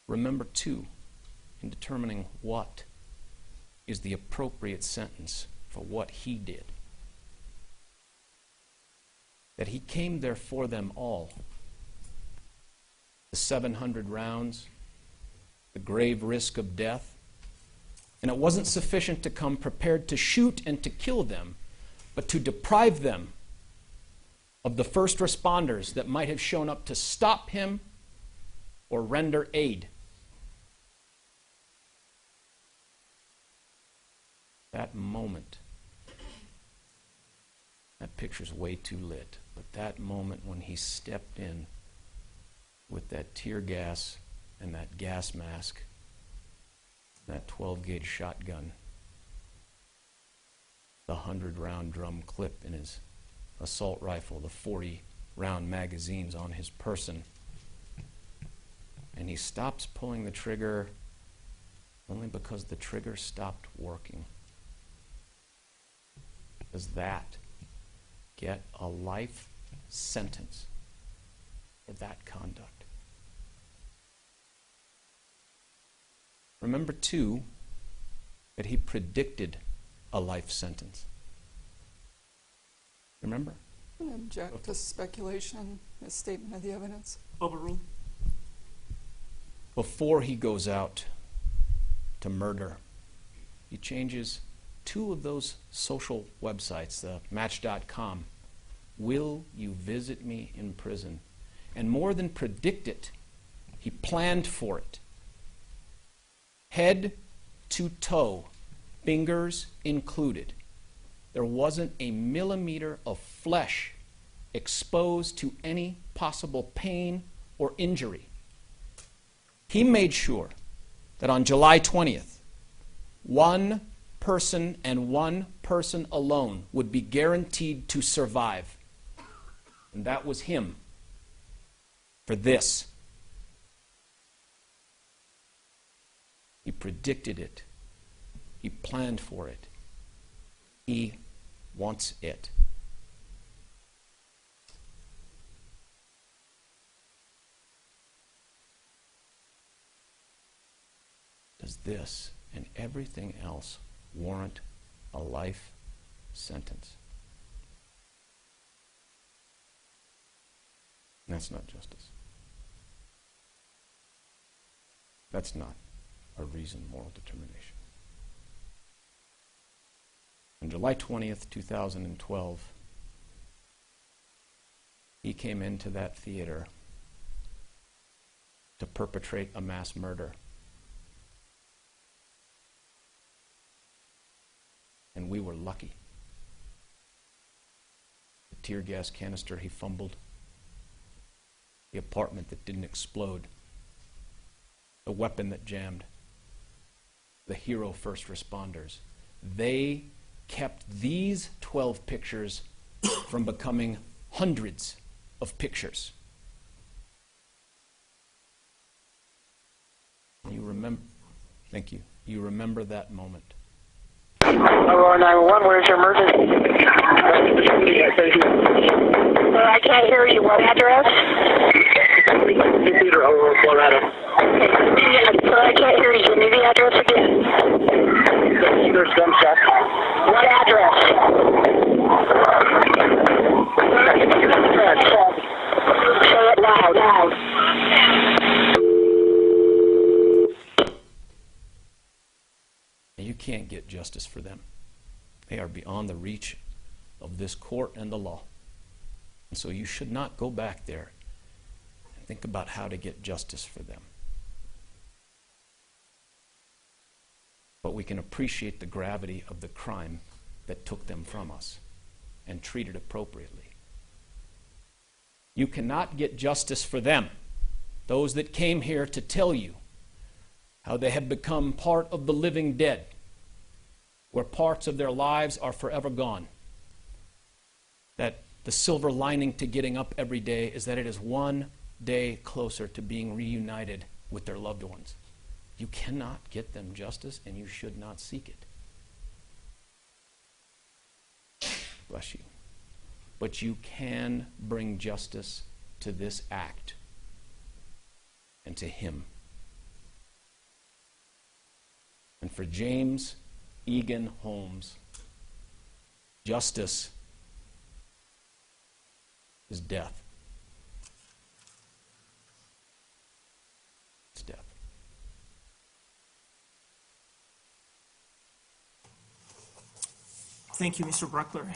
Remember, too, in determining what is the appropriate sentence for what he did, that he came there for them all. The 700 rounds, the grave risk of death, and it wasn't sufficient to come prepared to shoot and to kill them, but to deprive them of the first responders that might have shown up to stop him or render aid. That moment, that picture's way too lit, but that moment when he stepped in with that tear gas and that gas mask, that 12-gauge shotgun, the 100-round drum clip in his assault rifle, the 40-round magazines on his person, and he stops pulling the trigger only because the trigger stopped working. Does that get a life sentence for that conduct? Remember, too, that he predicted a life sentence. Remember? I object to speculation as statement of the evidence. Overruled. Before he goes out to murder, he changes two of those social websites, the Match.com. Will you visit me in prison? And more than predict it, he planned for it. Head to toe, fingers included. There wasn't a millimeter of flesh exposed to any possible pain or injury. He made sure that on July 20th, one person and one person alone would be guaranteed to survive. And that was him. For this. He predicted it. He planned for it. He wants it. Does this and everything else warrant a life sentence? That's not justice. That's not a reasoned moral determination. On July 20th, 2012, he came into that theater to perpetrate a mass murder. And we were lucky. The tear gas canister he fumbled, the apartment that didn't explode, the weapon that jammed, the hero first responders. They kept these 12 pictures from becoming hundreds of pictures. You remember, thank you. You remember that moment. 911, where's your emergency? I can't hear you. What address? Theater, Colorado. I can't hear you. Give me the address again. There's gunshot. What address? Say it loud. You can't get justice for them. They are beyond the reach of this court and the law. And so you should not go back there and think about how to get justice for them. But we can appreciate the gravity of the crime that took them from us and treat it appropriately. You cannot get justice for them, those that came here to tell you how they have become part of the living dead, where parts of their lives are forever gone. That the silver lining to getting up every day is that it is one day closer to being reunited with their loved ones. You cannot get them justice, and you should not seek it. Bless you. But you can bring justice to this act and to him And for James Egan Holmes, justice is death. It's death. Thank you, Mr. Bruckler.